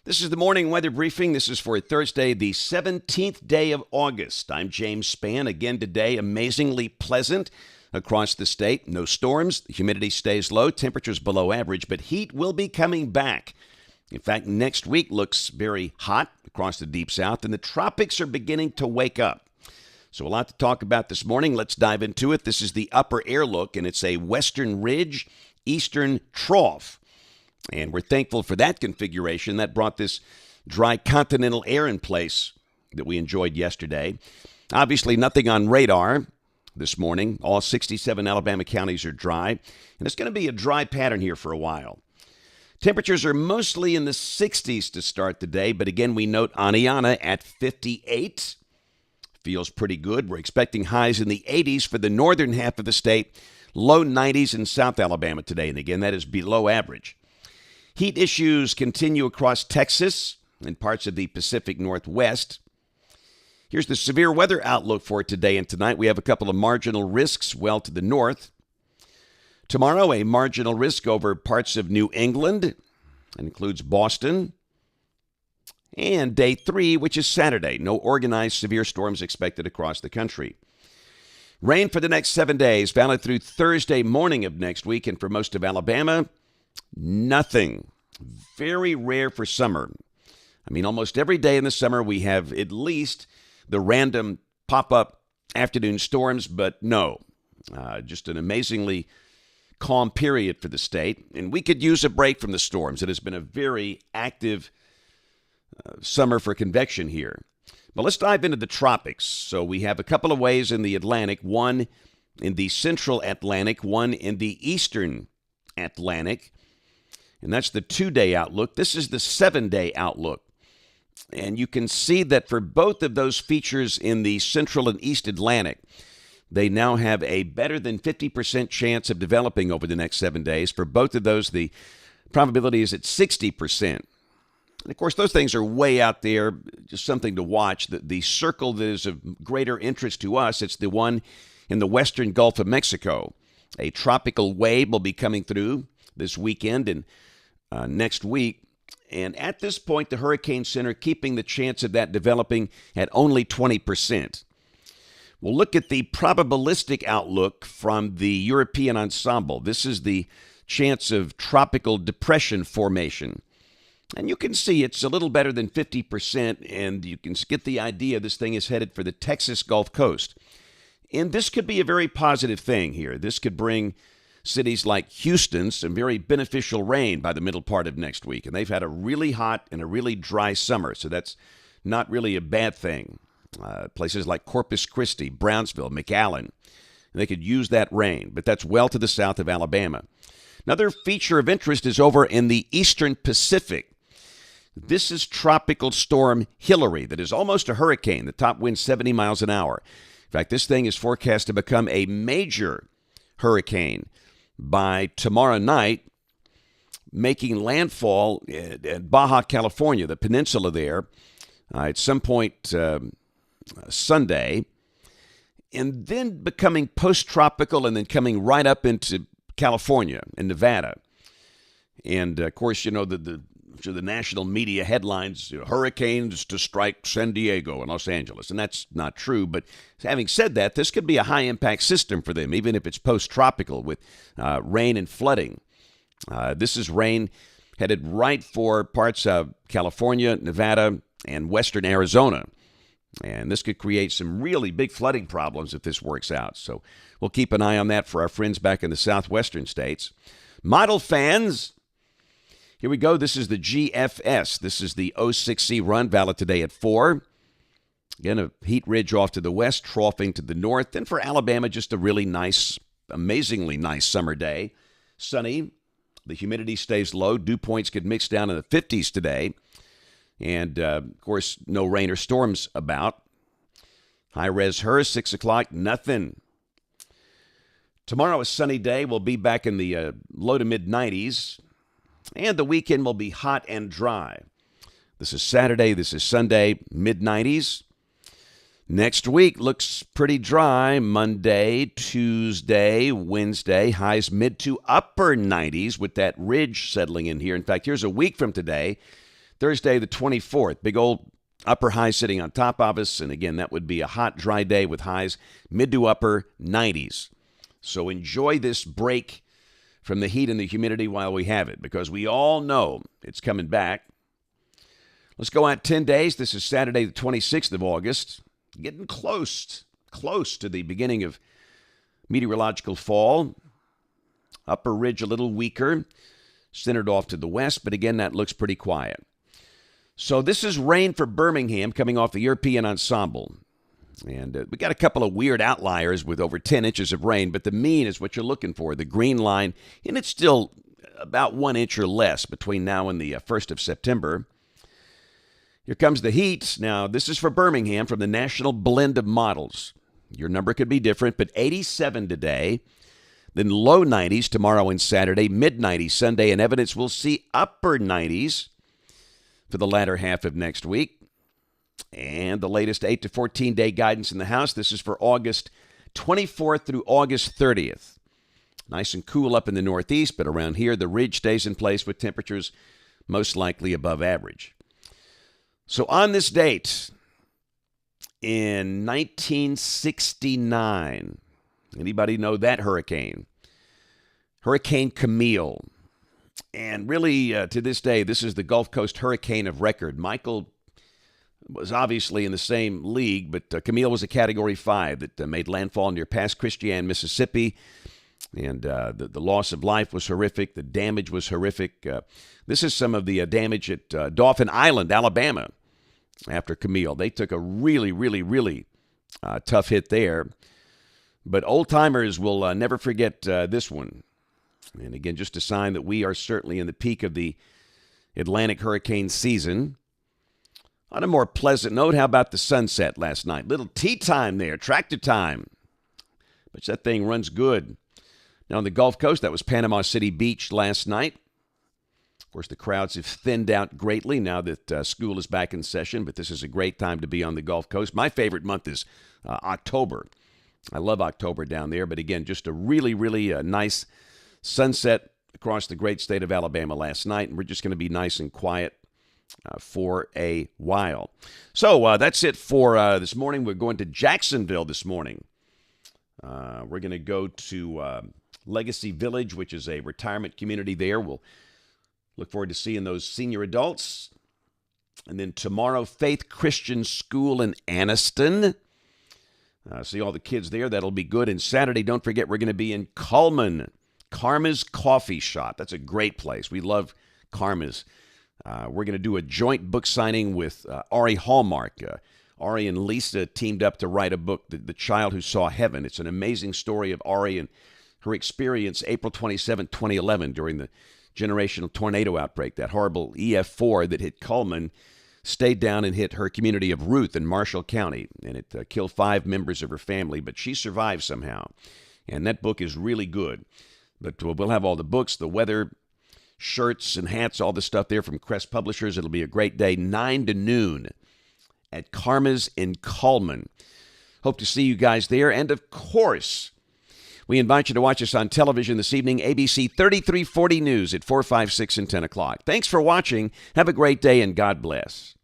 This is the morning weather briefing. This is for Thursday, the 17th day of August. I'm James Spann. Again today, amazingly pleasant across the state. No storms. The humidity stays low. Temperatures below average, but heat will be coming back. In fact, next week looks very hot across the deep south, and the tropics are beginning to wake up. So a lot to talk about this morning. Let's dive into it. This is the upper air look, and it's a western ridge, eastern trough. And we're thankful for that configuration. That brought this dry continental air in place that we enjoyed yesterday. Obviously, nothing on radar this morning. All 67 Alabama counties are dry. And it's going to be a dry pattern here for a while. Temperatures are mostly in the 60s to start the day. But again, we note Aniana at 58. Feels pretty good. We're expecting highs in the 80s for the northern half of the state. Low 90s in South Alabama today. And again, that is below average. Heat issues continue across Texas and parts of the Pacific Northwest. Here's the severe weather outlook for today and tonight. We have a couple of marginal risks well to the north. Tomorrow, a marginal risk over parts of New England. That includes Boston. And day 3, which is Saturday. No organized severe storms expected across the country. Rain for the next 7 days, valid through Thursday morning of next week. And for most of Alabama, nothing. Very rare for summer. I mean, almost every day in the summer we have at least the random pop-up afternoon storms, but no. Just an amazingly calm period for the state. And we could use a break from the storms. It has been a very active summer for convection here. But let's dive into the tropics. So we have a couple of ways in the Atlantic, one in the central Atlantic, one in the eastern Atlantic. And that's the 2-day outlook. This is the 7-day outlook. And you can see that for both of those features in the central and east Atlantic, they now have a better than 50% chance of developing over the next 7 days. For both of those, the probability is at 60%. And of course, those things are way out there, just something to watch. The circle that is of greater interest to us, it's the one in the western Gulf of Mexico. A tropical wave will be coming through this weekend and next week. And at this point, the Hurricane Center keeping the chance of that developing at only 20%. We'll look at the probabilistic outlook from the European ensemble. This is the chance of tropical depression formation. And you can see it's a little better than 50%, and you can get the idea this thing is headed for the Texas Gulf Coast. And this could be a very positive thing here. This could bring cities like Houston some very beneficial rain by the middle part of next week. And they've had a really hot and a really dry summer, so that's not really a bad thing. Places like Corpus Christi, Brownsville, McAllen, they could use that rain, but that's well to the south of Alabama. Another feature of interest is over in the eastern Pacific. This is Tropical Storm Hillary that is almost a hurricane. The top wind 70 miles an hour. In fact, this thing is forecast to become a major hurricane by tomorrow night, making landfall at Baja California, the peninsula there, at some point Sunday, and then becoming post-tropical and then coming right up into California and Nevada. And, of course, you know, the national media headlines, hurricanes to strike San Diego and Los Angeles. And that's not true. But having said that, this could be a high-impact system for them, even if it's post-tropical with rain and flooding. This is rain headed right for parts of California, Nevada, and western Arizona. And this could create some really big flooding problems if this works out. So we'll keep an eye on that for our friends back in the southwestern states. Model fans, here we go. This is the GFS. This is the 06C run, valid today at 4. Again, a heat ridge off to the west, troughing to the north. And for Alabama, just a really nice, amazingly nice summer day. Sunny. The humidity stays low. Dew points could mix down in the 50s today. And, of course, no rain or storms about. High-res HERS, 6 o'clock, nothing. Tomorrow, a sunny day. We'll be back in the low to mid-90s. And the weekend will be hot and dry. This is Saturday. This is Sunday, mid-90s. Next week looks pretty dry. Monday, Tuesday, Wednesday, highs mid to upper 90s with that ridge settling in here. In fact, here's a week from today. Thursday, the 24th, big old upper high sitting on top of us. And again, that would be a hot, dry day with highs mid to upper 90s. So enjoy this break from the heat and the humidity while we have it, because we all know it's coming back. Let's go out 10 days. This is Saturday, the 26th of August. Getting close to the beginning of meteorological fall. Upper ridge a little weaker, centered off to the west, but again, that looks pretty quiet. So this is rain for Birmingham coming off the European ensemble. And we got a couple of weird outliers with over 10 inches of rain, but the mean is what you're looking for, the green line, and it's still about 1 inch or less between now and the 1st of September. Here comes the heat. Now, this is for Birmingham from the National Blend of Models. Your number could be different, but 87 today, then low 90s tomorrow and Saturday, mid 90s Sunday, and evidence we'll see upper 90s for the latter half of next week. And the latest 8 to 14-day guidance in the house. This is for August 24th through August 30th. Nice and cool up in the northeast, but around here, the ridge stays in place with temperatures most likely above average. So on this date, in 1969, anybody know that hurricane? Hurricane Camille. And really, to this day, this is the Gulf Coast hurricane of record. Michael was obviously in the same league, but Camille was a Category 5 that made landfall near Pass Christian, Mississippi. And the loss of life was horrific. The damage was horrific. This is some of the damage at Dauphin Island, Alabama, after Camille. They took a really, really, really tough hit there. But old-timers will never forget this one. And again, just a sign that we are certainly in the peak of the Atlantic hurricane season. On a more pleasant note, how about the sunset last night? Little tea time there, tractor time. But that thing runs good. Now on the Gulf Coast, that was Panama City Beach last night. Of course, the crowds have thinned out greatly now that school is back in session, but this is a great time to be on the Gulf Coast. My favorite month is October. I love October down there, but again, just a really, really nice sunset across the great state of Alabama last night, and we're just going to be nice and quiet for a while. So that's it for this morning. We're going to Jacksonville this morning. We're going to go to Legacy Village, which is a retirement community there. We'll look forward to seeing those senior adults. And then tomorrow, Faith Christian School in Anniston. See all the kids there. That'll be good. And Saturday, don't forget, we're going to be in Cullman, Karma's Coffee Shop. That's a great place. We love Karma's. We're going to do a joint book signing with Ari Hallmark. Ari and Lisa teamed up to write a book, The Child Who Saw Heaven. It's an amazing story of Ari and her experience April 27, 2011, during the generational tornado outbreak, that horrible EF4 that hit Cullman, stayed down and hit her community of Ruth in Marshall County, and it killed 5 members of her family, but she survived somehow. And that book is really good. But we'll have all the books, the weather, shirts and hats, all the stuff there from Crest Publishers. It'll be a great day, 9 to noon at Karma's in Cullman. Hope to see you guys there. And, of course, we invite you to watch us on television this evening, ABC 3340 News at 4, 5, 6, and 10 o'clock. Thanks for watching. Have a great day, and God bless.